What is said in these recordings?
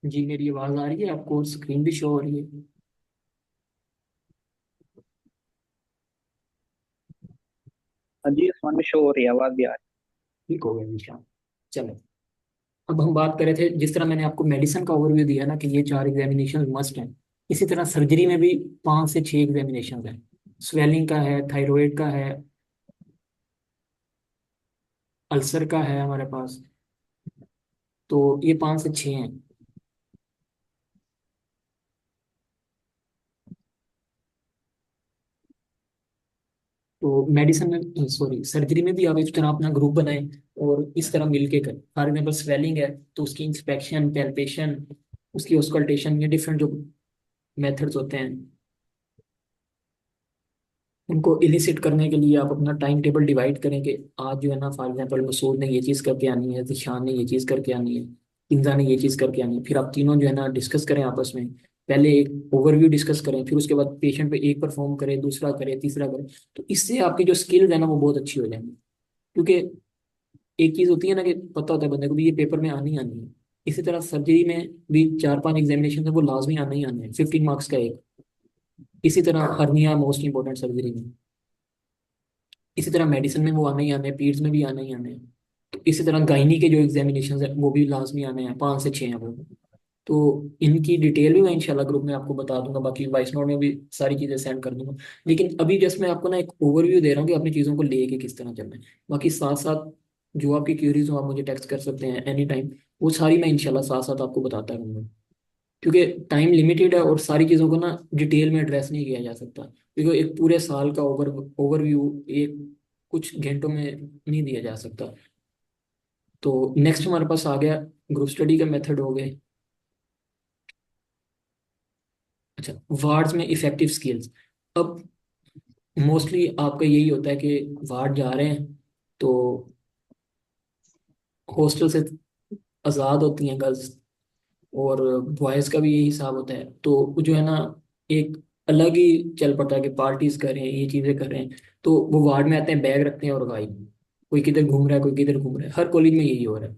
जी मेरी आवाज़ आ रही है आपको? स्क्रीन भी शो हो रही है? हाँ जी, आसमान में शो हो रही है, आवाज भी आ रही ठीक हो गया निशान। चलो, अब हम बात कर रहे थे, जिस तरह मैंने आपको मेडिसिन का ओवरव्यू दिया ना कि ये 4 एग्जामिनेशन मस्ट हैं, इसी तरह सर्जरी में भी 5 से 6 एग्जामिनेशन हैं। स्वेलिंग का है, थायराइड का है, अल्सर का है हमारे पास। तो ये 5 से 6 हैं। तो मेडिसिन में, सॉरी, सर्जरी में भी आप इस तरह अपना ग्रुप बनाएं और इस तरह मिलके करें। फॉर एग्जाम्पल स्वेलिंग है तो उसकी इंस्पेक्शन, पैल्पेशन, उसकी ऑस्कल्टेशन, ये डिफरेंट जो मेथड्स होते हैं, उनको इलिसिट करने के लिए आप अपना टाइम टेबल डिवाइड करें कि आज जो है ना, फॉर एग्जांपल मसूद ने ये चीज़ करके आनी है, जिशान ने ये चीज़ करके आनी है, किंजा ने ये चीज़ करके आनी है। फिर आप तीनों जो है ना डिस्कस करें आपस में। पहले एक ओवरव्यू डिस्कस करें, फिर उसके बाद पेशेंट पे एक परफॉर्म करें, दूसरा करें, तीसरा करें। तो इससे आपकी जो स्किल्स है ना वो बहुत अच्छी हो जाएंगी। क्योंकि एक चीज़ होती है ना कि पता होता है बंदे को भी ये पेपर में आनी ही आनी है। इसी तरह सर्जरी में भी 4 5 एग्जामिनेशन है, वो लाजमी आना ही आना है, 15 मार्क्स का एक। इसी तरह हर्निया मोस्ट इंपॉर्टेंट सर्जरी में। इसी तरह मेडिसिन में वो आना ही आना है, पीड्स में भी आना ही आना है। तो इसी तरह गायनी के जो एग्जामिनेशन है वो भी लाजमी आने हैं, 5 से 6 हैं वो। तो इनकी डिटेल भी मैं इंशाल्लाह ग्रुप में आपको बता दूंगा, बाकी वॉइस नोट में भी सारी चीज़ें सेंड कर दूंगा। लेकिन अभी जस्ट मैं आपको ना एक ओवरव्यू दे रहा हूँ कि अपनी चीज़ों को लेके किस तरह चलना है। बाकी साथ साथ जो आपकी क्यूरीज हो आप मुझे टेक्स्ट कर सकते हैं एनी टाइम। वो सारी मैं इंशाल्लाह साथ साथ आपको बताता रहूँगा। क्योंकि टाइम लिमिटेड है और सारी चीज़ों को ना डिटेल में एड्रेस नहीं किया जा सकता, क्योंकि एक पूरे साल का ओवरव्यू एक कुछ घंटों में नहीं दिया जा सकता। तो नेक्स्ट हमारे पास आ गया ग्रुप स्टडी का मेथड हो गए। अच्छा, वार्ड्स में इफेक्टिव स्किल्स। अब मोस्टली आपका यही होता है कि वार्ड जा रहे हैं तो हॉस्टल से आज़ाद होती हैं गर्ल्स, और बॉयज़ का भी यही हिसाब होता है। तो वो जो है ना, एक अलग ही चल पड़ता है कि पार्टीज कर रहे हैं, ये चीज़ें कर रहे हैं। तो वो वार्ड में आते हैं, बैग रखते हैं और गायब। कोई किधर घूम रहा है, कोई किधर घूम रहा है, हर कॉलेज में यही हो रहा है।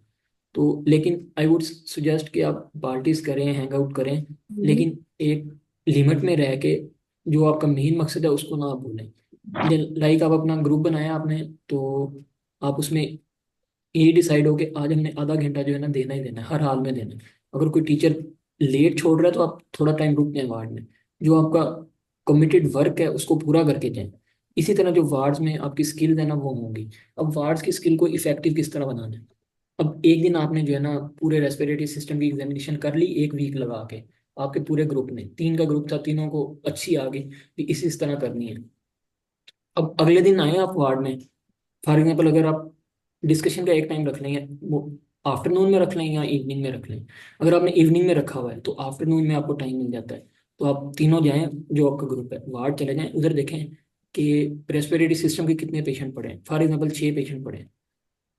तो लेकिन आई वुड सजेस्ट कि आप पार्टीज करें, हैंग आउट करें, लेकिन एक लिमिट में रह के जो आपका मेन मकसद है उसको ना भूलें। लाइक आप अपना ग्रुप बनाया आपने, तो आप उसमें ये डिसाइड हो कि आज हमने आधा घंटा जो है ना देना ही देना है, हर हाल में देना है। अगर कोई टीचर लेट छोड़ रहा है तो आप थोड़ा टाइम रुक जाए वार्ड में। जो आपका कमिटेड वर्क है उसको पूरा करके जाएं। इसी तरह जो वार्ड्स में आपकी स्किल्स है ना वो होंगी। अब वार्ड्स की स्किल को इफेक्टिव किस तरह बनाना है? अब एक दिन आपने जो है ना पूरे रेस्पिरेटरी सिस्टम की एग्जामिनेशन कर ली, एक वीक लगा के। आपके पूरे ग्रुप ने, 3 का ग्रुप था, तीनों को अच्छी आ गई कि इस तरह करनी है। अब अगले दिन आए आप वार्ड में, फॉर एग्जाम्पल अगर आप डिस्कशन का एक टाइम रख लेंगे, वो आफ्टरनून में रख लें या इवनिंग में रख लें। अगर आपने इवनिंग में रखा हुआ है तो आफ्टरनून में आपको टाइम मिल जाता है। तो आप तीनों जाएं, जो आपका ग्रुप है, वार्ड चले जाएं, उधर देखें कि रेस्पिरेटरी सिस्टम के कितने पेशेंट पड़े हैं। फॉर एग्जाम्पल 6 पेशेंट पड़े हैं,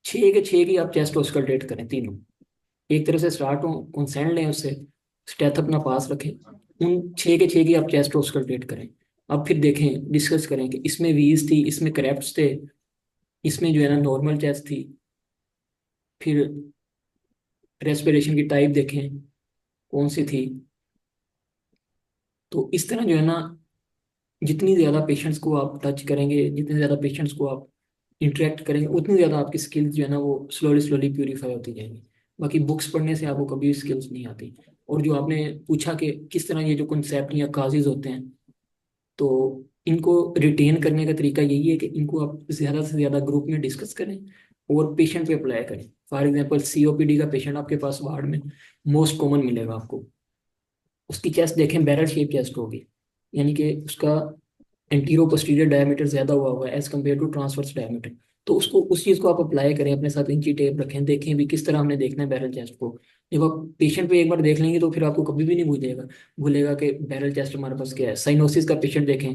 6 के 6 की आप चेस्ट ऑस्कल्टेट करें तीनों। एक तरह से स्टार्ट हो, कंसेंट लें उससे, स्टेथ अपना पास रखें, उन 6 के 6 की आप चेस्ट ऑस्कल्टेट करें। अब फिर देखें, डिस्कस करें कि इसमें वीज थी, इसमें क्रेप्ट थे, इसमें जो है ना नॉर्मल चेस्ट थी। फिर रेस्पिरेशन की टाइप देखें कौन सी थी। तो इस तरह जो है ना, जितनी ज़्यादा पेशेंट्स को आप टच करेंगे, जितने ज़्यादा पेशेंट्स को आप इंटरेक्ट करेंगे, उतनी ज़्यादा आपकी स्किल्स जो है ना वो स्लोली स्लोली प्यूरीफाई होती जाएंगी। बाकी बुक्स पढ़ने से आपको कभी स्किल्स नहीं आती। और जो आपने पूछा कि किस तरह ये जो कॉन्सेप्ट या काजेज होते हैं, तो इनको रिटेन करने का तरीका यही है कि इनको आप ज़्यादा से ज़्यादा ग्रुप में डिस्कस करें और पेशेंट पे अप्लाई करें। फॉर एग्जांपल सीओपीडी का पेशेंट आपके पास वार्ड में मोस्ट कॉमन मिलेगा आपको। उसकी चेस्ट देखें, बैरल शेप चेस्ट होगी, यानी कि उसका एंटीरो पोस्टीरियर डायमीटर ज़्यादा हुआ हुआ है as compared to transverse diameter. तो उसको, उस चीज़ को आप अप्लाई करें अपने साथ, इंची टेप रखें, देखें भी किस तरह हमने देखना है बैरल चेस्ट को। जब आप पेशेंट पे एक बार देख लेंगे तो फिर आपको कभी भी नहीं भूलेगा भूलेगा कि बैरल चेस्ट हमारे पास क्या है। साइनोसिस का पेशेंट देखें,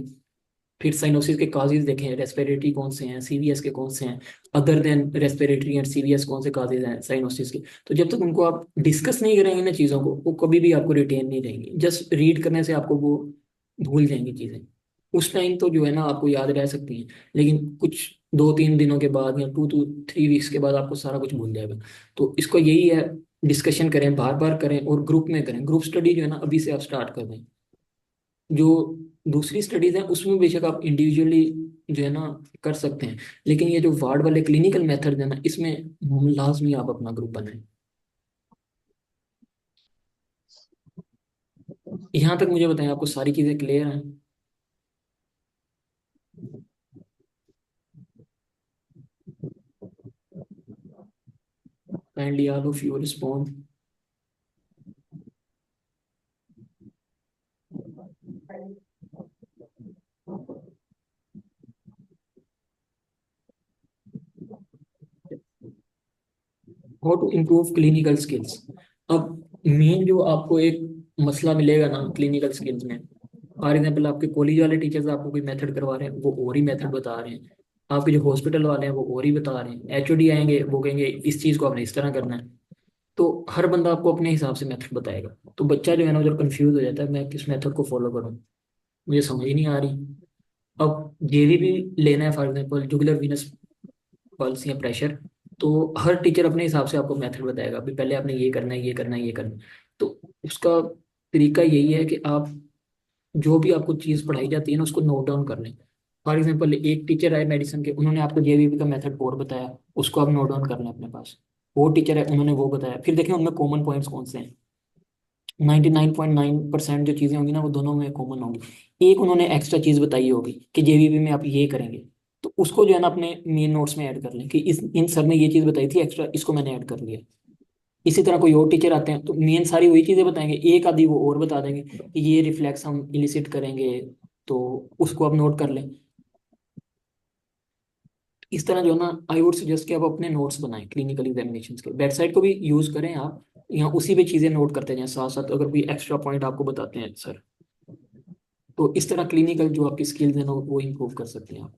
फिर साइनोसिस के काजेज देखें, रेस्पिरेटरी कौन से हैं, सीवीएस के कौन से हैं, other than respiratory and CVS कौन से काजेज हैं साइनोसिस के। तो जब तक उनको आप डिस्कस नहीं करेंगे ना चीज़ों को, वो कभी भी आपको रिटेन नहीं रहेंगी। जस्ट रीड करने से आपको वो भूल जाएंगी चीज़ें। उस टाइम तो जो है ना आपको याद रह सकती हैं, लेकिन कुछ 2-3 दिनों के बाद या 2 to 3 वीक्स के बाद आपको सारा कुछ भूल जाएगा। तो इसको यही है, डिस्कशन करें, बार बार करें और ग्रुप में करें। ग्रुप स्टडी जो है ना अभी से आप स्टार्ट कर दें। जो दूसरी स्टडीज हैं उसमें बेशक आप इंडिविजुअली जो है ना कर सकते हैं, लेकिन ये जो वार्ड वाले क्लिनिकल मेथड है ना, इसमें लाजमी आप अपना ग्रुप बनाएं। यहाँ तक मुझे बताएं, आपको सारी चीज़ें क्लियर हैं? Kindly all of you respond. How to improve clinical skills. अब मेन जो आपको एक मसला मिलेगा ना क्लिनिकल स्किल्स में, फॉर एग्जाम्पल आपके कॉलेज वाले टीचर्स आपको कोई मेथड करवा रहे हैं, वो और ही मेथड बता रहे हैं। आपके जो हॉस्पिटल वाले हैं वो और ही बता रहे हैं। एचओडी आएंगे, वो कहेंगे इस चीज़ को आपने इस तरह करना है। तो हर बंदा आपको अपने हिसाब से मेथड बताएगा। तो बच्चा जो है ना जब कंफ्यूज हो जाता है, मैं किस मेथड को फॉलो करूँ, मुझे समझ ही नहीं आ रही। अब जेवीबी लेना है for example, jugular Venus pulse या प्रेशर, तो हर टीचर अपने हिसाब से आपको मेथड बताएगा, अभी पहले आपने ये करना है, ये करना है, ये करना है। तो उसका तरीका यही है कि आप जो भी आपको चीज़ पढ़ाई जाती है ना उसको नोट डाउन कर लें। फॉर एग्जाम्पल एक टीचर है मेडिसिन के, उन्होंने आपको जेवीबी का मेथड और बताया, उसको आप नोट डाउन कर लें अपने पास। वो टीचर है, उन्होंने वो बताया, फिर देखें उनमें कॉमन पॉइंट्स कौन से हैं। 99.9% जो चीज़ें होंगी ना वो दोनों में कॉमन होंगी। एक उन्होंने एक्स्ट्रा चीज़ बताई होगी कि जेवीबी में आप ये करेंगे, तो उसको जो है ना अपने मेन नोट्स में ऐड कर लें कि इस इन सर ने ये चीज़ बताई थी एक्स्ट्रा, इसको मैंने ऐड कर लिया। इसी तरह कोई और टीचर आते हैं तो मेन सारी वही चीज़ें बताएंगे, एक आधी वो और बता देंगे कि ये रिफ्लेक्स हम इलिसिट करेंगे, तो उसको आप नोट कर लें। इस तरह जो है ना, आई वुड सजेस्ट कि आप अपने नोट्स बनाएं क्लिनिकल एग्जामिनेशन के। बेड साइड को भी यूज़ करें आप, या उसी पे चीज़ें नोट करते जाएं साथ साथ, अगर कोई एक्स्ट्रा पॉइंट आपको बताते हैं सर। तो इस तरह क्लिनिकल जो आपकी स्किल्स हैं ना वो इम्प्रूव कर सकते हैं आप।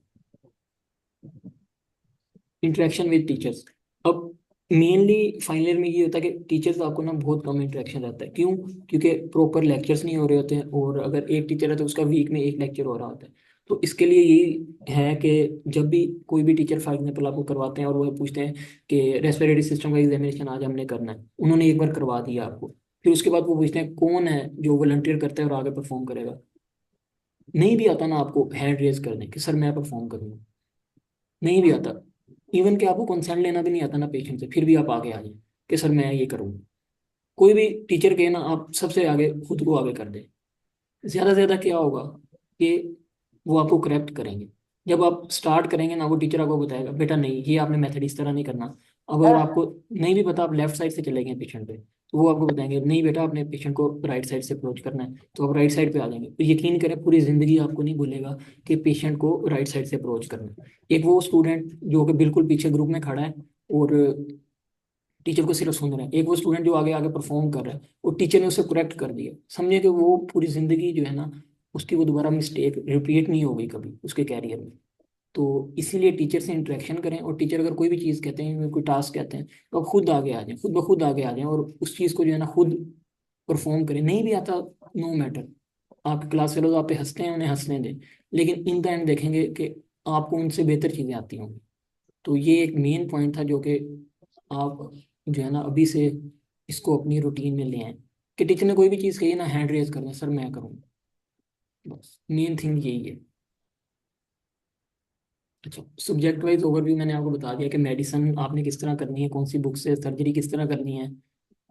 Interaction with teachers. अब मेनली फाइनल ईयर में ये होता है कि टीचर्स आपको ना बहुत कम इंटरेक्शन रहता है। क्यों? क्योंकि प्रॉपर लेक्चर्स नहीं हो रहे होते हैं, और अगर एक टीचर है तो उसका वीक में एक लेक्चर हो रहा होता है। तो इसके लिए यही है कि जब भी कोई भी टीचर फॉर एग्जाम्पल आपको करवाते हैं और वो पूछते हैं कि रेस्पिरेटरी सिस्टम का एग्जामिनेशन आज हमने करना है, उन्होंने एक बार करवा दिया आपको, फिर उसके बाद वो पूछते हैं कौन है जो वॉलंटियर करता है और आगे परफॉर्म करेगा। नहीं भी आता ना आपको हैंड रेज करने कि सर मैं परफॉर्म करूंगा, नहीं भी आता। इवन कि आपको कंसेंट लेना भी नहीं आता ना पेशेंट से, फिर भी आप आगे आ जाए कि सर मैं ये करूँगा। कोई भी टीचर के ना आप सबसे आगे खुद को आगे कर दे, ज़्यादा से ज़्यादा क्या होगा कि वो आपको करेक्ट करेंगे। जब आप स्टार्ट करेंगे ना, वो टीचर आपको बताएगा बेटा नहीं ये आपने मेथड इस तरह नहीं करना। अब अगर आपको नहीं भी पता, आप लेफ्ट साइड से चले गए पेशेंट पे, तो वो आपको बताएंगे नहीं बेटा आपने पेशेंट को राइट साइड से अप्रोच करना है, तो आप राइट साइड पे आ जाएंगे। तो यकीन करें पूरी ज़िंदगी आपको नहीं भूलेगा कि पेशेंट को राइट साइड से अप्रोच करना है। एक वो स्टूडेंट जो कि बिल्कुल पीछे ग्रुप में खड़ा है और टीचर को सिर्फ सुन रहे हैं, एक वो स्टूडेंट जो आगे आगे परफॉर्म कर रहा है और टीचर ने उसे करेक्ट कर दिया, समझे कि वो पूरी जिंदगी जो है ना उसकी वो दोबारा मिस्टेक रिपीट नहीं होगी कभी उसके कैरियर में। तो इसीलिए टीचर से इंटरेक्शन करें, और टीचर अगर कोई भी चीज़ कहते हैं, कोई टास्क कहते हैं, तो आप खुद आगे आ जाएं, खुद ब खुद आगे आ जाएं और उस चीज़ को जो है ना खुद परफॉर्म करें। नहीं भी आता, नो मैटर, आपके क्लास फेलोज आप पे हंसते हैं, उन्हें हंसने दें, लेकिन इन द एंड देखेंगे कि आपको उनसे बेहतर चीज़ें आती होंगी। तो ये एक मेन पॉइंट था जो कि आप जो है ना अभी से इसको अपनी रूटीन में ले आए, कि टीचर ने कोई भी चीज़ कही ना हैंड रेज करना सर मैं करूँगा। बस मेन थिंग यही है। अच्छा, सब्जेक्ट वाइज ओवरव्यू मैंने आपको बता दिया कि मेडिसिन आपने किस तरह करनी है, कौन सी बुक से, सर्जरी किस तरह करनी है।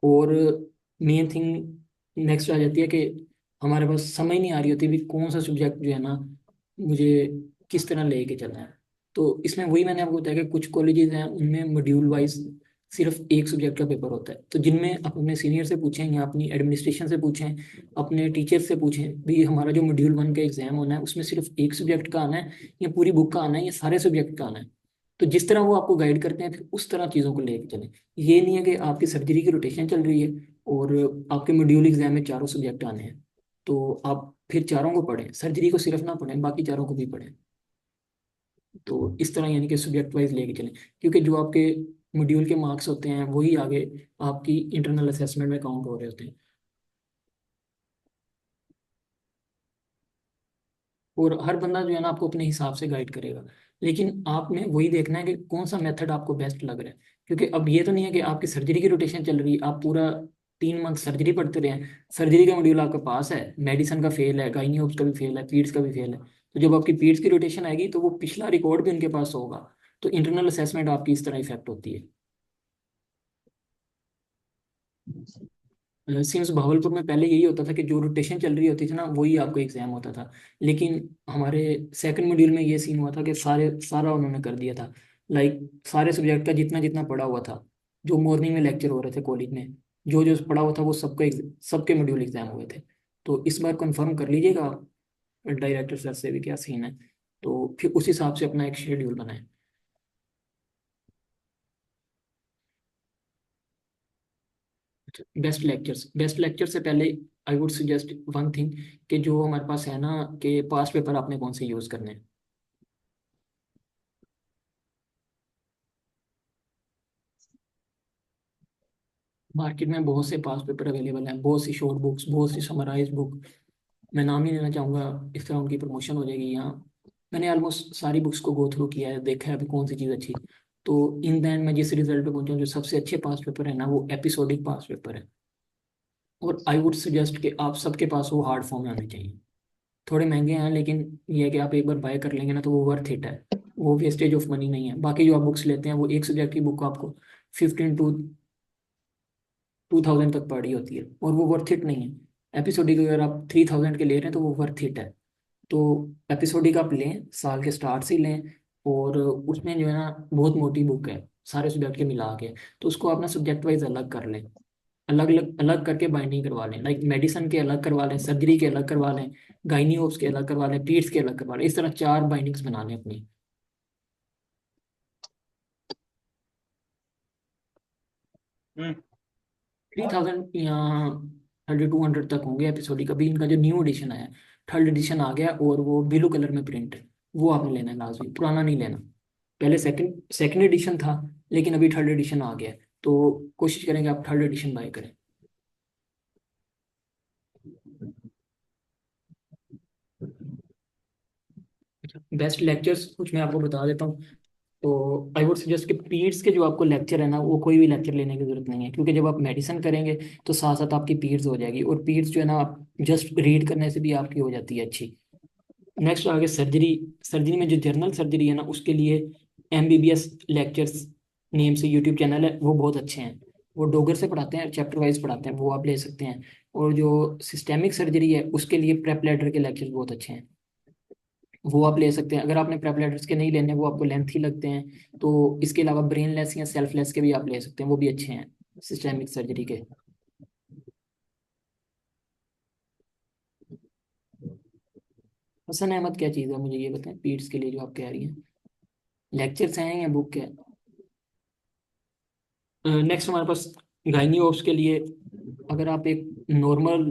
और मेन थिंग नेक्स्ट आ जाती है कि हमारे पास समझ नहीं आ रही होती भी कौन सा सब्जेक्ट जो है ना मुझे किस तरह लेके चलना है। तो इसमें वही मैंने आपको बताया कि कुछ कॉलेजेस हैं उनमें मॉड्यूल वाइज सिर्फ एक सब्जेक्ट का पेपर होता है। तो जिनमें आप अपने सीनियर से पूछें या अपनी एडमिनिस्ट्रेशन से पूछें, अपने टीचर से पूछें भी हमारा जो मॉड्यूल 1 का एग्जाम होना है उसमें सिर्फ एक सब्जेक्ट का आना है, या पूरी बुक का आना है, या सारे सब्जेक्ट का आना है। तो जिस तरह वो आपको गाइड करते हैं फिर उस तरह चीज़ों को लेके चलें। ये नहीं है कि आपकी सर्जरी की रोटेशन चल रही है और आपके मॉड्यूल एग्जाम में चारों सब्जेक्ट आने हैं, तो आप फिर चारों को पढ़ें, सर्जरी को सिर्फ ना पढ़ें, बाकी चारों को भी पढ़ें। तो इस तरह यानी कि सब्जेक्ट वाइज लेके चलें, क्योंकि जो आपके मॉड्यूल के मार्क्स होते हैं वही आगे आपकी इंटरनल असेसमेंट में काउंट हो रहे होते हैं। और हर बंदा जो है ना आपको अपने हिसाब से गाइड करेगा, लेकिन आप में वही देखना है कि कौन सा मेथड आपको बेस्ट लग रहा है। क्योंकि अब ये तो नहीं है कि आपकी सर्जरी की रोटेशन चल रही है, आप पूरा 3 मंथ सर्जरी पढ़ते रहे हैं, सर्जरी का मॉड्यूल आपके पास है, मेडिसिन का फेल है, गाइनी ऑब्स का भी फेल है, पीड्स का भी फेल है, तो जब आपकी पीड्स की रोटेशन आएगी तो वो पिछला रिकॉर्ड भी उनके पास होगा। तो इंटरनल असेसमेंट आपकी इस तरह इफेक्ट होती है। सिम्स भावलपुर में पहले यही होता था कि जो रोटेशन चल रही होती थी ना वही आपको एग्जाम होता था। लेकिन हमारे सेकंड मॉड्यूल में ये सीन हुआ था कि सारा उन्होंने कर दिया था। लाइक सारे सब्जेक्ट का जितना जितना पढ़ा हुआ था, जो मॉर्निंग में लेक्चर हो रहे थे कॉलेज में, जो जो पढ़ा हुआ था वो सबके मॉड्यूल एग्जाम हुए थे। तो इस बार कंफर्म कर लीजिएगा डायरेक्टर सर से भी क्या सीन है, तो फिर उस हिसाब से अपना एक शेड्यूल बनाएं। बेस्ट लेक्चर से पहले I would suggest one thing, कि जो हमारे पास है ना, कि पास्ट पेपर आपने कौन से यूज़ करने हैं। मार्केट में बहुत से पास्ट पेपर अवेलेबल हैं, बहुत सी शॉर्ट बुक्स, बहुत सी समराइज बुक। मैं नाम ही लेना चाहूँगा, इस तरह उनकी प्रमोशन हो जाएगी यहाँ। मैंने ऑलमोस्ट सारी बुक्स को गो थ्रू किया है, देखा है अभी कौन सी चीज़ अच्छी। तो इन द एंड मैं जिस रिजल्ट पे पहुंचा हूं, जो सबसे अच्छे पास्ट पेपर है ना वो एपिसोडिक पास्ट पेपर है। और आई वुड सजेस्ट कि आप सबके पास वो हार्ड फॉर्म में आने चाहिए। थोड़े महंगे हैं लेकिन ये है कि आप एक बार बाय कर लेंगे ना तो वो वर्थ इट है। वो वेस्टेज ऑफ मनी नहीं है। बाकी जो आप बुक्स लेते हैं वो एक सब्जेक्ट की बुक आपको 15 to 2000 तक पड़ी होती है, और वो वर्थ इट नहीं है। एपिसोडिक अगर आप 3000 के ले रहे हैं तो वो वर्थ इट है। तो एपिसोडिक आप लें, साल के स्टार्ट से ही लें। और उसमें जो है ना बहुत मोटी बुक है, सारे सब्जेक्ट के मिला के। तो उसको अपना सब्जेक्ट वाइज अलग कर लें, अलग अलग अलग करके बाइंडिंग करवा लें। लाइक मेडिसिन के अलग करवा लें, सर्जरी के अलग करवा लें, गाइनी ओप्स के अलग करवा लें, पीड्स के अलग करवा लें। इस तरह 4 बाइंडिंग्स बना लें अपनी। 3000 या 3200 तक होंगे एपिसोडिक। अभी इनका जो न्यू एडिशन आया है, थर्ड एडिशन आ गया, और वो ब्लू कलर में प्रिंट है। वो आपने लेना है लाजमी, पुराना नहीं लेना। पहले सेकंड सेकंड एडिशन था, लेकिन अभी थर्ड एडिशन आ गया है। तो कोशिश करेंगे आप थर्ड एडिशन बाय करें। बेस्ट लेक्चर्स कुछ मैं आपको बता देता हूँ। तो आई वुड सजेस्ट कि पीड्स के जो आपको लेक्चर है ना वो कोई भी लेक्चर लेने की जरूरत नहीं है, क्योंकि जब आप मेडिसिन करेंगे तो साथ साथ आपकी पीड्स हो जाएगी, और पीड्स जो है ना आप जस्ट रीड करने से भी आपकी हो जाती है अच्छी। नेक्स्ट आगे सर्जरी। सर्जरी में जो जर्नल सर्जरी है ना उसके लिए MBBS लेक्चर्स नेम से यूट्यूब चैनल है, वो बहुत अच्छे हैं। वो डोगर से पढ़ाते हैं, चैप्टर वाइज पढ़ाते हैं, वो आप ले सकते हैं। और जो सिस्टेमिक सर्जरी है उसके लिए प्रेप लैडर के लेक्चर्स बहुत अच्छे हैं, वो आप ले सकते हैं। अगर आपने प्रेप लेटर्स के नहीं लेने, वो आपको लेंथी लगते हैं, तो इसके अलावा ब्रेनलेस या सेल्फलेस के भी आप ले सकते हैं, वो भी अच्छे हैं सिस्टेमिक सर्जरी के। हसन अहमद क्या चीज़ है मुझे ये बताएं, पीट्स के लिए जो आप कह रही हैं, लेक्चर्स हैं या बुक है? नेक्स्ट हमारे पास गाइनी ओप्स के लिए, अगर आप एक नॉर्मल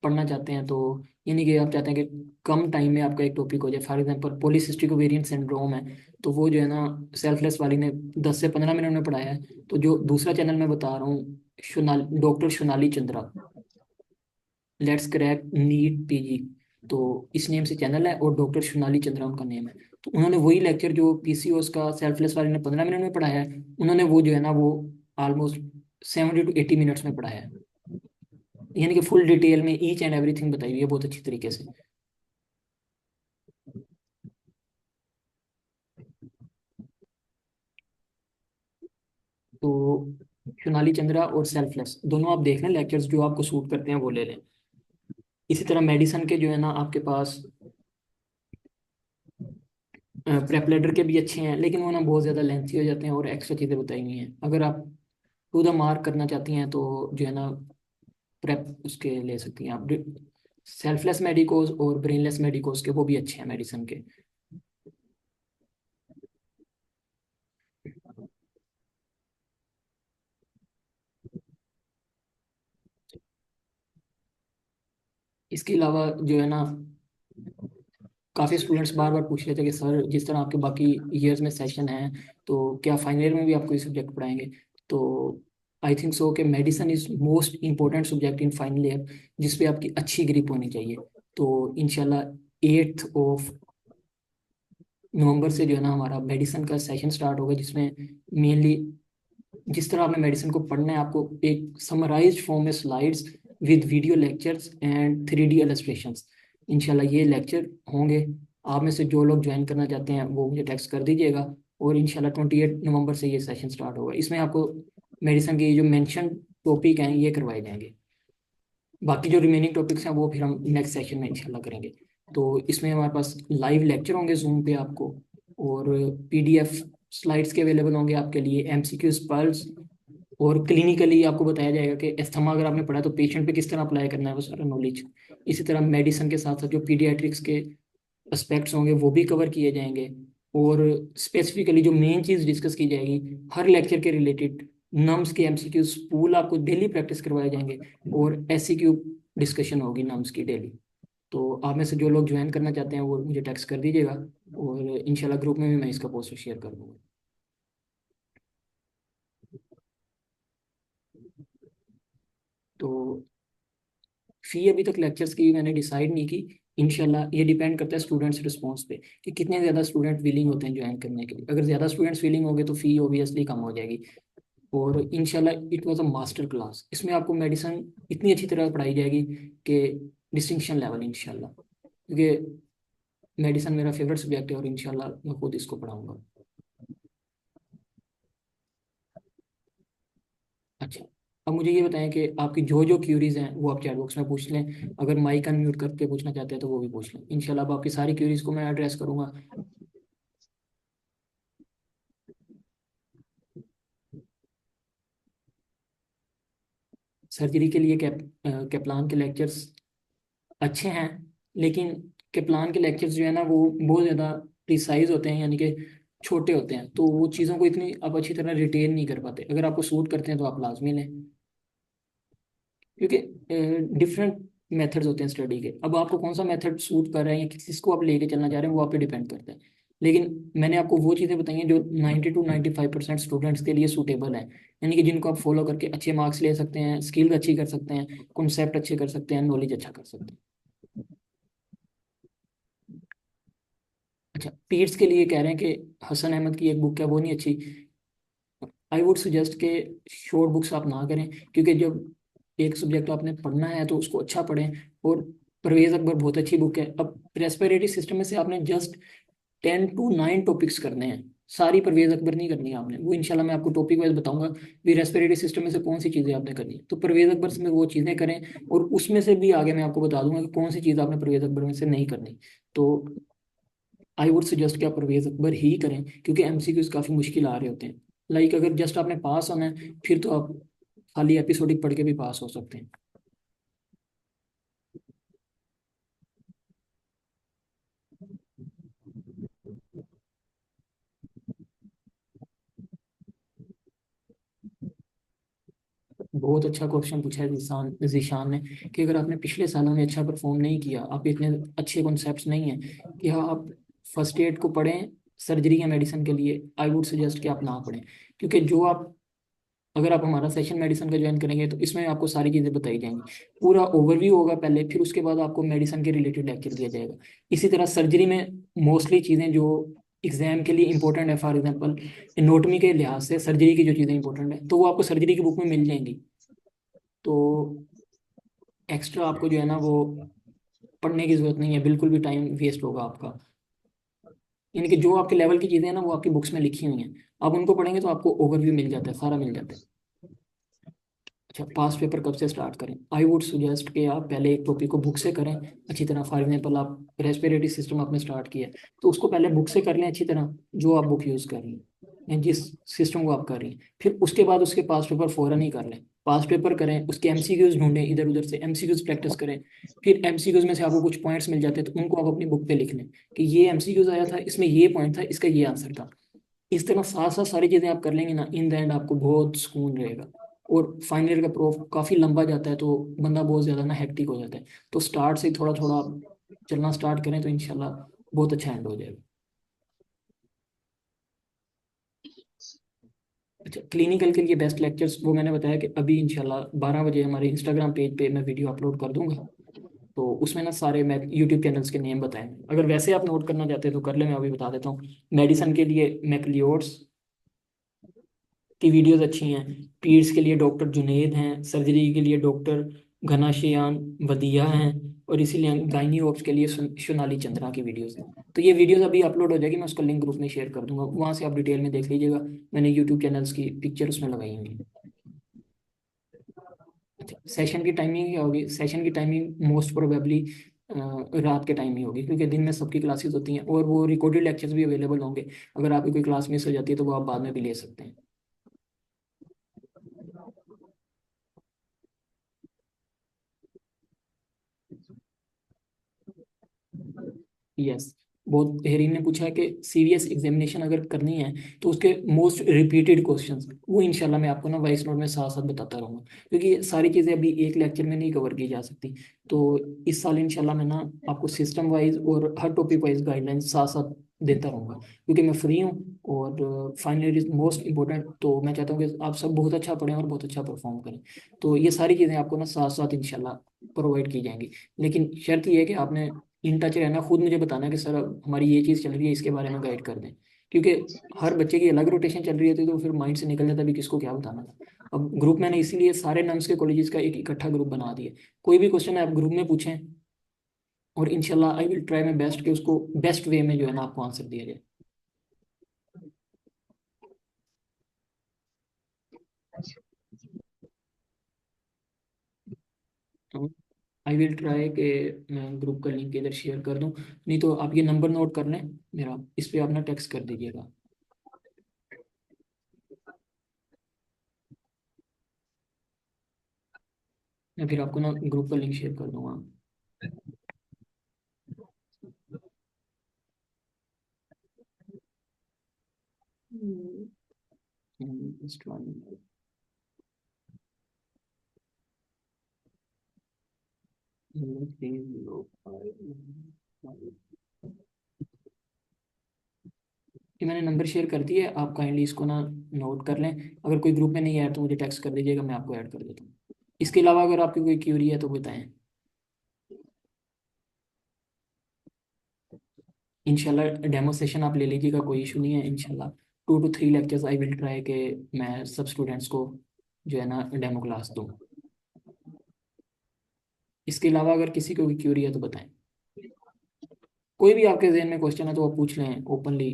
पढ़ना चाहते हैं, तो यानी कि आप चाहते हैं कि कम टाइम में आपका एक टॉपिक हो जाए, for example polycystic ovarian syndrome है, तो वो जो है ना सेल्फलेस वाली ने 10 से 15 मिनट में पढ़ाया है। तो जो दूसरा चैनल मैं बता रहा हूँ, doctor Sonali Chandra, let's crack NEET PG, तो इस नेम से चैनल है, और डॉक्टर सोनाली चंद्रा उनका नेम है। तो उन्होंने वही लेक्चर जो PCOS का सेल्फलेस वाले ने 15 मिनट में पढ़ाया है, उन्होंने वो जो है ना वो ऑलमोस्ट 70 to 80 मिनट्स में पढ़ाया है। यानी कि फुल डिटेल में ईच एंड एवरीथिंग बताई हुई है बहुत अच्छी तरीके से। तो सोनाली चंद्रा और सेल्फलेस दोनों आप देख लें लेक्चर्स, जो आपको सूट करते हैं वो ले लें। इसी तरह मेडिसन के जो है ना आपके पास प्रेप लेटर के भी अच्छे हैं, लेकिन वो ना बहुत ज़्यादा लेंथी हो जाते हैं और एक्स्ट्रा चीज़ें बताई हुई हैं। अगर आप टू द मार्क करना चाहती हैं तो जो है ना प्रेप उसके ले सकती हैं आप। सेल्फलेस मेडिकोज और ब्रेनलेस मेडिकोज के वो भी अच्छे हैं मेडिसन के। इसके अलावा जो है ना काफ़ी स्टूडेंट्स बार बार पूछ रहे थे कि सर जिस तरह आपके बाकी ईयर्स में सेशन हैं, तो क्या फाइनल ईयर में भी आपको ये सब्जेक्ट पढ़ाएंगे? तो आई थिंक सो कि medicine is most important subject in final year, जिस पे आपकी अच्छी ग्रिप होनी चाहिए। तो इंशाल्लाह 8 नवंबर से जो है ना हमारा मेडिसिन का सेशन स्टार्ट होगा, जिसमें मेनली जिस तरह आपने मेडिसिन को पढ़ना है, आपको एक समराइज्ड फॉर्म में slides with video lectures and 3D illustrations, इंशाल्लाह ये लेक्चर होंगे। आप में से जो लोग ज्वाइन करना चाहते हैं वो मुझे टेक्स्ट कर दीजिएगा, और इंशाल्लाह 28 नवंबर से ये सेशन स्टार्ट होगा। इसमें आपको मेडिसिन के जो मेंशन टॉपिक हैं ये करवाए जाएंगे। बाकी जो रिमेनिंग टॉपिक्स हैं वो फिर हम नेक्स्ट सेशन में इंशाल्लाह करेंगे। तो इसमें हमारे पास लाइव लेक्चर होंगे जूम पे आपको, और PDF स्लाइड्स के अवेलेबल होंगे आपके लिए, MCQs पल्स, और क्लिनिकली आपको बताया जाएगा कि अस्थमा अगर आपने पढ़ा तो पेशेंट पे किस तरह अप्लाई करना है, वो सारा नॉलेज। इसी तरह मेडिसिन के साथ साथ जो पीडियाट्रिक्स के एस्पेक्ट्स होंगे वो भी कवर किए जाएंगे। और स्पेसिफिकली जो मेन चीज़ डिस्कस की जाएगी हर लेक्चर के रिलेटेड, नम्स के MCQs पूल आपको डेली प्रैक्टिस करवाए जाएंगे, और SCQ डिस्कशन होगी नम्स की डेली। तो आप में से जो लोग ज्वाइन करना चाहते हैं वो मुझे टेक्स्ट कर दीजिएगा, और इंशाल्लाह ग्रुप में भी मैं इसका पोस्ट शेयर कर दूंगा। तो फी अभी तक लेक्चर्स की मैंने डिसाइड नहीं की। इंशाल्लाह ये डिपेंड करता है स्टूडेंट्स रिस्पॉन्स पे, कि कितने ज़्यादा स्टूडेंट विलिंग होते हैं ज्वाइन करने के लिए। अगर ज़्यादा स्टूडेंट्स विलिंग होंगे तो फ़ी ऑब्वियसली कम हो जाएगी। और इंशाल्लाह it was a master class, इसमें आपको मेडिसिन इतनी अच्छी तरह पढ़ाई जाएगी कि डिस्टिंक्शन लेवल इंशाल्लाह, क्योंकि मेडिसिन मेरा फेवरेट सब्जेक्ट है, और इंशाल्लाह मैं खुद इसको पढ़ाऊंगा। अच्छा, अब मुझे ये बताएं कि आपकी जो जो क्यूरीज हैं वो आप चैट बॉक्स में पूछ लें। अगर माइक अनम्यूट करके पूछना चाहते हैं तो वो भी पूछ लें। इंशाल्लाह अब आपकी सारी क्यूरीज को मैं एड्रेस करूंगा। सर्जरी के लिए कैप्लान के लेक्चर्स अच्छे हैं, लेकिन कैप्लान के लेक्चर्स जो है ना वो बहुत ज़्यादा प्रिसाइज होते हैं, यानी कि छोटे होते हैं, तो वो चीज़ों को इतनी आप अच्छी तरह रिटेन नहीं कर पाते। अगर आपको सूट करते हैं तो आप लाजमी लें, क्योंकि डिफरेंट मेथड्स होते हैं स्टडी के। अब आपको कौन सा मेथड सूट कर रहा है या किसको आप लेके चलना चाह रहे हैं वो आप पे डिपेंड करता है। लेकिन मैंने आपको वो चीज़ें बताई हैं जो 90 to 95% स्टूडेंट्स के लिए सूटेबल हैं, यानी कि जिनको आप फॉलो करके अच्छे मार्क्स ले सकते हैं, स्किल अच्छी कर सकते हैं, कॉन्सेप्ट अच्छे कर सकते हैं, नॉलेज अच्छा कर सकते हैं। अच्छा, पीड्स के लिए कह रहे हैं कि हसन अहमद की एक बुक है वो नहीं अच्छी। आई वुड सजेस्ट के शॉर्ट बुक्स आप ना करें, क्योंकि जब एक सब्जेक्ट आपने पढ़ना है तो उसको अच्छा पढ़ें। और परवेज अकबर बहुत अच्छी बुक है। अब रेस्पिरेटरी सिस्टम में से आपने जस्ट 10 to 9 टॉपिक्स करने हैं, सारी परवेज अकबर नहीं करनी है आपने। वो इंशाल्लाह मैं आपको टॉपिक वाइज बताऊंगा भी रेस्पिरेटरी सिस्टम में से कौन सी चीज़ें आपने करनी है, तो परवेज अकबर से में वो चीज़ें करें। और उसमें से भी आगे मैं आपको बता दूंगा कि कौन सी चीज़ आपने परवेज अकबर में से नहीं करनी। तो आई वुड सजेस्ट कि आप परवेज अकबर ही करें, क्योंकि MCQs काफ़ी मुश्किल आ रहे होते हैं। लाइक अगर जस्ट आपने पास होना है फिर तो आप खाली एपिसोडिक पढ़ के भी पास हो सकते हैं। बहुत अच्छा क्वेश्चन पूछा है जीशान जीशान ने, कि अगर आपने पिछले सालों में अच्छा परफॉर्म नहीं किया, आप इतने अच्छे कॉन्सेप्ट्स नहीं हैं कि हाँ आप फर्स्ट एड को पढ़ें सर्जरी या मेडिसिन के लिए, आई वुड सजेस्ट कि आप ना पढ़ें। क्योंकि जो आप अगर आप हमारा सेशन मेडिसिन का ज्वाइन करेंगे तो इसमें आपको सारी चीज़ें बताई जाएंगी। पूरा ओवरव्यू होगा पहले, फिर उसके बाद आपको मेडिसिन के रिलेटेड लेक्चर दिया जाएगा। इसी तरह सर्जरी में मोस्टली चीज़ें जो एग्जाम के लिए इंपॉर्टेंट है, फॉर एग्जांपल एनाटॉमी के लिहाज से सर्जरी की जो चीज़ें इंपॉर्टेंट है तो वो आपको सर्जरी की बुक में मिल जाएंगी। तो एक्स्ट्रा आपको जो है ना वो पढ़ने की जरूरत नहीं है, बिल्कुल भी टाइम वेस्ट होगा आपका। यानी कि जो आपके लेवल की चीज़ें हैं ना वो आपकी बुक्स में लिखी हुई हैं, आप उनको पढ़ेंगे तो आपको ओवरव्यू मिल जाता है, सारा मिल जाता है। अच्छा, पास्ट पेपर कब से स्टार्ट करें? आई वुड सुजेस्ट कि आप पहले एक टॉपिक को बुक से करें अच्छी तरह। फॉर एग्जाम्पल आप रेस्पिरेटरी सिस्टम आपने स्टार्ट किया है तो उसको पहले बुक से कर लें अच्छी तरह, जो आप बुक यूज़ कर रही हैं या जिस सिस्टम को आप कर रही हैं। फिर उसके बाद उसके पास्ट पेपर फ़ौरन ही कर लें, पास्ट पेपर करें, उसके MCQs ढूंढें, इधर उधर से MCQs प्रैक्टिस करें। फिर MCQs में से आपको कुछ पॉइंट्स मिल जाते हैं तो उनको आप अपनी बुक पे लिख लें कि ये MCQs आया था, इसमें ये पॉइंट था, इसका ये आंसर था। इस तरह साथ साथ सारी चीज़ें आप कर लेंगे ना, इन द एंड आपको बहुत सुकून रहेगा। और फाइनल ईयर का प्रूफ काफ़ी लंबा जाता है तो बंदा बहुत ज़्यादा ना हेक्टिक हो जाता है। तो स्टार्ट से थोड़ा थोड़ा आप चलना स्टार्ट करें तो इंशाल्लाह बहुत अच्छा एंड हो जाएगा। अच्छा, क्लिनिकल के लिए बेस्ट लेक्चर्स वो मैंने बताया कि अभी इंशाल्लाह 12 बजे हमारे इंस्टाग्राम पेज पे मैं वीडियो अपलोड कर दूंगा। तो उसमें ना सारे मैं यूट्यूब चैनल्स के नेम बताए हैं। अगर वैसे आप नोट करना चाहते हैं तो कर ले, मैं अभी बता देता हूँ। मेडिसन के लिए मैकलियोड्स की वीडियोस अच्छी हैं। पीड्स के लिए डॉक्टर जुनेद हैं। सर्जरी के लिए डॉक्टर घनाशियान वदिया हैं। और इसीलिए गायनी ऑप्स के लिए सोनाली चंद्रा की वीडियोस हैं। तो ये वीडियोस अभी अपलोड हो जाएगी, मैं उसका लिंक ग्रुप में शेयर कर दूंगा, वहाँ से आप डिटेल में देख लीजिएगा। मैंने यूट्यूब चैनल्स की पिक्चर उसमें लगाई हुई है। सेशन की टाइमिंग क्या होगी? सेशन की टाइमिंग मोस्ट प्रोबेबली रात के टाइम ही होगी, क्योंकि दिन में सबकी क्लासेस होती हैं और वो रिकॉर्डेड लेक्चर्स भी अवेलेबल होंगे। अगर आपकी कोई क्लास मिस हो जाती है तो वो आप बाद में भी ले सकते हैं। यस। बहुत हेरिंग ने पूछा है कि सीरियस एग्जामिनेशन अगर करनी है तो उसके मोस्ट रिपीटेड क्वेश्चंस वो इंशाल्लाह मैं आपको ना वॉइस नोट में साथ साथ बताता रहूँगा, क्योंकि ये सारी चीज़ें अभी एक लेक्चर में नहीं कवर की जा सकती। तो इस साल इंशाल्लाह मैं ना आपको सिस्टम वाइज और हर टॉपिक वाइज गाइडलाइंस साथ साथ देता रहूँगा, क्योंकि मैं फ्री हूँ। और फाइनली इज मोस्ट इंपॉर्टेंट, तो मैं चाहता हूँ कि आप सब बहुत अच्छा पढ़ें और बहुत अच्छा परफॉर्म करें। तो ये सारी चीज़ें आपको ना साथ साथ इंशाल्लाह प्रोवाइड की जाएंगी। लेकिन शर्त ये है कि आपने इन टच रहना, खुद मुझे बताना कि सर हमारी ये चीज़ चल रही है, इसके बारे में गाइड कर दें। क्योंकि हर बच्चे की अलग रोटेशन चल रही होती है, तो फिर माइंड से निकल जाता है भी किसको क्या बताना था। अब ग्रुप मैंने इसीलिए सारे नम्स के कॉलेजेस का एक इकट्ठा ग्रुप बना दिया। कोई भी क्वेश्चन है आप ग्रुप में पूछें, और इंशाल्लाह आई विल ट्राई माई बेस्ट कि उसको बेस्ट वे में जो है ना आपको आंसर दिया जाए। आई विल ट्राई कि मैं ग्रुप का लिंक इधर शेयर कर दूं। नहीं तो आप ये नंबर नोट कर लें मेरा, इस पे आप ना टेक्स्ट कर दीजिएगा। मैं फिर आपको ना ग्रुप का लिंक शेयर कर दूंगा। Just one minute. Three, zero, five, कि मैंने नंबर शेयर कर दिया है, आप काइंडली इसको ना नोट कर लें। अगर कोई ग्रुप में नहीं है तो मुझे टेक्स्ट कर दीजिएगा, मैं आपको ऐड कर देता हूँ। इसके अलावा अगर आपकी कोई क्यूरी है तो बताएं। इंशाल्लाह डेमो सेशन आप ले लीजिएगा, कोई इशू नहीं है। इंशाल्लाह 2 to 3 lectures I will try कि मैं सब स्टूडेंट्स को जो है ना डेमो क्लास दूँ। इसके अलावा अगर किसी को भी क्यूरी है तो बताएं। कोई भी आपके जहन में क्वेश्चन है तो आप पूछ लें ओपनली।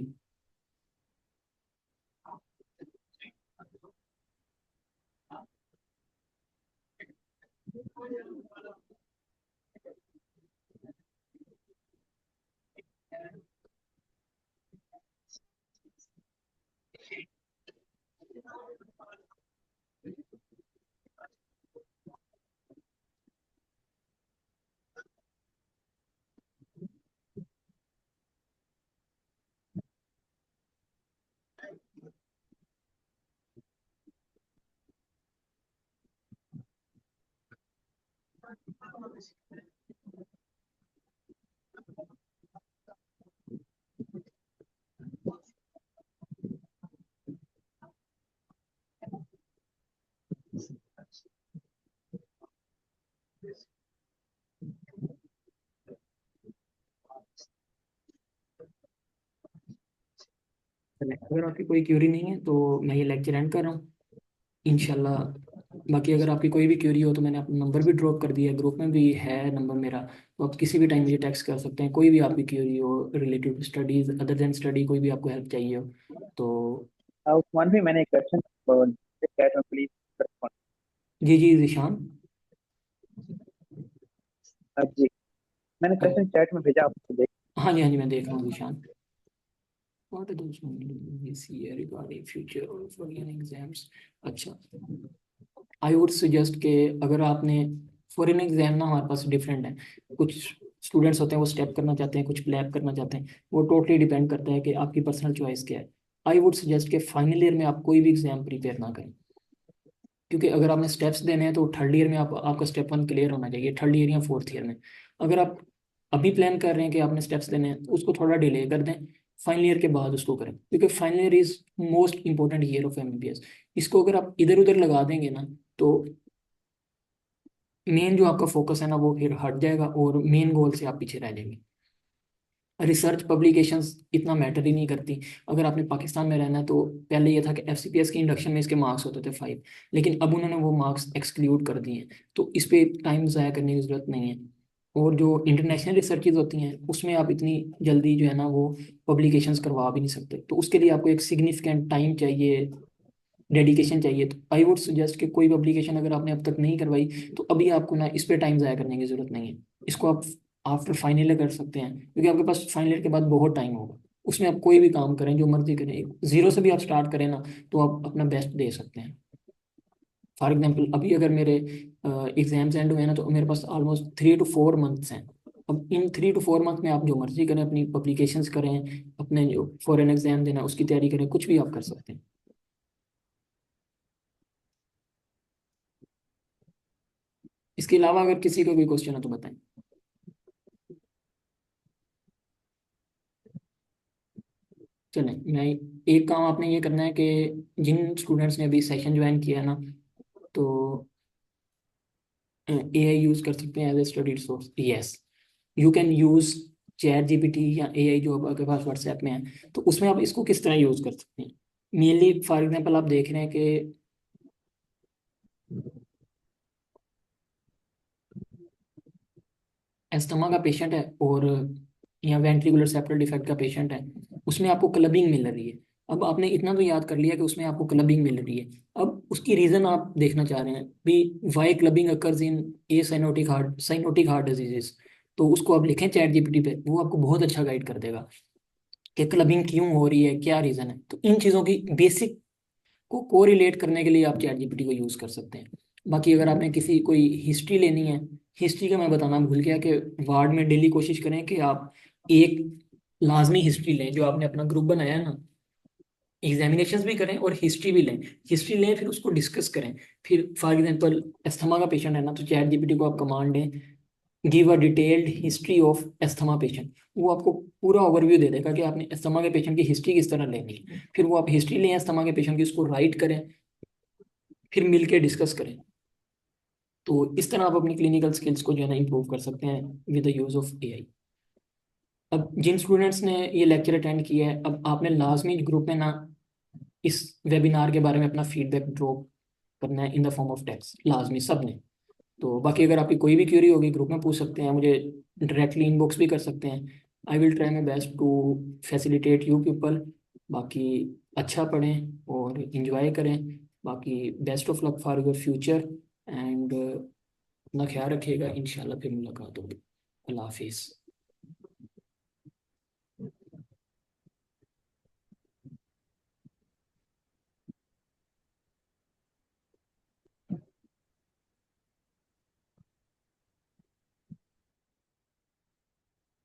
अगर आपकी कोई क्यूरी नहीं है तो मैं ये लेक्चर एंड कर रहा हूँ इंशाल्लाह। बाकी अगर आपकी कोई भी क्यूरी हो तो मैंने अपना नंबर भी ड्रॉप कर दिया है, ग्रुप में भी है नंबर मेरा। तो आप किसी भी टाइम मुझे टेक्स्ट कर सकते हैं, कोई भी आपकी क्यूरी हो related to studies other than study, कोई भी आपको हेल्प चाहिए हो तो। उस्मान भी मैंने एक क्वेश्चन चैट में प्लीज। जी जी जिशान। जी, मैंने अब क्वेश्चन चैट में भेजा, आपको देख। हाँ जी, हाँ जी, मैं देख रहा हूँ Zeeshan. What are those this year regarding future or foreign exams? अच्छा, आई वुड सजेस्ट कि अगर आपने फॉरेन एग्जाम ना हमारे पास डिफरेंट है। कुछ स्टूडेंट्स होते हैं वो स्टेप करना चाहते हैं, कुछ प्लैप करना चाहते हैं, वो टोटली डिपेंड करता है कि आपकी पर्सनल चॉइस क्या है। आई वुड सजेस्ट कि फाइनल ईयर में आप कोई भी एग्जाम प्रिपेयर ना करें, क्योंकि अगर आपने स्टेप्स देने हैं तो थर्ड ईयर में आपका स्टेप 1 क्लियर होना चाहिए, थर्ड ईयर या फोर्थ ईयर में। अगर आप अभी प्लान कर रहे हैं कि आपने स्टेप्स देने हैं तो उसको थोड़ा डिले कर दें, फाइनल ईयर के बाद उसको करें, क्योंकि final year is most important year of MBBS. इसको अगर आप इधर उधर लगा देंगे ना तो मेन जो आपका फोकस है ना वो फिर हट जाएगा और मेन गोल से आप पीछे रह जाएंगे। रिसर्च पब्लिकेशंस इतना मैटर ही नहीं करती। अगर आपने पाकिस्तान में रहना है तो पहले ये था कि एफसीपीएस के इंडक्शन में इसके मार्क्स होते थे 5, लेकिन अब उन्होंने वो मार्क्स एक्सक्लूड कर दिए हैं, तो इस पे टाइम ज़ाया करने की ज़रूरत नहीं है। और जो इंटरनेशनल रिसर्चेज होती हैं उसमें आप इतनी जल्दी जो है ना वो पब्लिकेशंस करवा भी नहीं सकते, तो उसके लिए आपको एक सिग्निफिकेंट टाइम चाहिए, डेडिकेशन चाहिए। तो आई वुड सजेस्ट कि कोई पब्लिकेशन अगर आपने अब तक नहीं करवाई तो अभी आपको ना इस पे टाइम ज़ाया करने की ज़रूरत नहीं है। इसको आप आफ्टर फाइनल ईयर कर सकते हैं, क्योंकि आपके पास फाइनल ईयर के बाद बहुत टाइम होगा। उसमें आप कोई भी काम करें, जो मर्जी करें, जीरो से भी आप स्टार्ट करें ना, तो आप अपना बेस्ट दे सकते हैं। फॉर एग्जाम्पल अभी अगर मेरे एग्जाम्स एंड हुए ना तो मेरे पास ऑलमोस्ट 3 to 4 मंथ्स हैं। अब इन 3 to 4 मंथ में आप जो मर्जी करें, अपनी पब्लिकेशंस करें, अपने जो फॉरेन एग्जाम देना उसकी तैयारी करें, कुछ भी आप कर सकते हैं। इसके अलावा अगर किसी को भी क्वेश्चन है तो बताएं। चलें, मैं एक काम आपने ये करना है कि जिन स्टूडेंट्स ने अभी सेशन ज्वाइन किया है ना, तो एआई यूज़ कर सकते हैं as a study resource. Yes, you can use ChatGPT या एआई जो अब आपके पास व्हाट्सएप में है, तो उसमें आप इसको किस तरह यूज़ कर सकते हैं। मेनली फॉर एग्जांपल आप देख रहे हैं कि एस्थमा का पेशेंट है और या वेंट्रिकुलर सेप्टल डिफेक्ट का पेशेंट है, उसमें आपको क्लबिंग मिल रही है। अब आपने इतना तो याद कर लिया कि उसमें आपको क्लबिंग मिल रही है। अब उसकी रीज़न आप देखना चाह रहे हैं भी, why clubbing occurs in a cyanotic heart diseases. तो उसको आप लिखें चैट जीपीटी पे, वो आपको बहुत अच्छा गाइड कर देगा कि क्लबिंग क्यों हो रही है, क्या रीज़न है। तो इन चीज़ों की बेसिक को कोरिलेट करने के लिए आप चैट जीपीटी को यूज़ कर सकते हैं। बाकी अगर आपने किसी कोई हिस्ट्री लेनी है, हिस्ट्री का मैं बताना भूल गया कि वार्ड में डेली कोशिश करें कि आप एक लाजमी हिस्ट्री लें, जो आपने अपना ग्रुप बनाया है ना, एग्जामिनेशंस भी करें और हिस्ट्री भी लें। हिस्ट्री लें फिर उसको डिस्कस करें। फिर फॉर एग्जांपल अस्थमा का पेशेंट है ना, तो चैट जीपीटी को आप कमांड दें, give a detailed history of asthma patient. वो आपको पूरा ओवरव्यू दे देगा कि आपने एस्थमा के पेशेंट की हिस्ट्री किस तरह लेनी है। फिर वो आप हिस्ट्री लें एस्थमा के पेशेंट की, उसको राइट करें, फिर मिलके डिस्कस करें। तो इस तरह आप अपनी क्लिनिकल स्किल्स को जो है ना इम्प्रूव कर सकते हैं with the use of AI. अब जिन स्टूडेंट्स ने ये लेक्चर अटेंड किया है, अब आपने लाजमी ग्रुप में ना इस वेबिनार के बारे में अपना फीडबैक ड्रॉप करना है in the form of text, लाजमी सब ने। तो बाकी अगर आपकी कोई भी क्वेरी होगी ग्रुप में पूछ सकते हैं, मुझे डायरेक्टली इनबॉक्स भी कर सकते हैं। I will try my best to facilitate you people. बाकी अच्छा पढ़ें और इंजॉय करें। बाकी best of luck for your future and अपना ख्याल रखिएगा। इंशाल्लाह फिर मुलाकात होगी। अल्लाह हाफिज़।